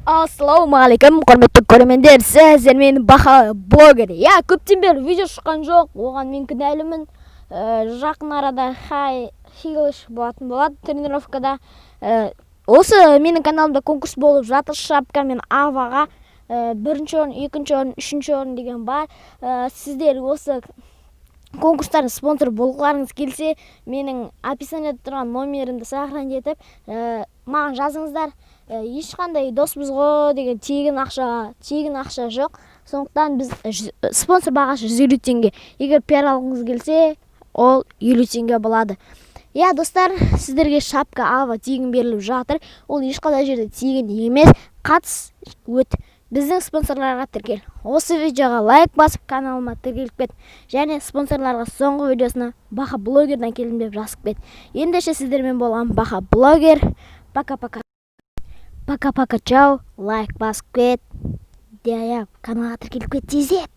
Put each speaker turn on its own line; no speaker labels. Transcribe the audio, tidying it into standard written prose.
Ассалаумағалейкум, құрметті көрермендер, сіздер мені баха блогер. Көптен бері видео шыққан жоқ, оған мен кінәлімін. Жақын арада хилыш болатын болады тренировкада. Осы менің каналымда конкурс болып жатыр, шапка мен аваға бірінші орын, екінші орын, үшінші орын деген бар. Сіздер осы конкурстардың спонсор болғыларыңыз келсе, менің описаниеде тұрған номерімді сохранить етіп, маған жазыңыздар. Ешқандай доспыз ғой деген тегін ақша жоқ. Сондықтан біз спонсор бағасы 150 теңге. Егер пиар алғыңыз келсе, ол 50 теңге болады. Достар, сіздерге шапка ава тегін беріліп жатыр. Ол ешқандай жерде тегін емес. Қатыс өт. Біздің спонсорларға тіркел. Осы видеоға лайк басып, каналыма тіркеліп кет. Және спонсорларға соңғы видеосына Баха блогердан келдім деп жазып кет. Ендеше сіздермен болған Баха блогер. Пока-пока. Пока-пока, чау. Лайк басып кет. Каналға тіркеліп кет, тезет.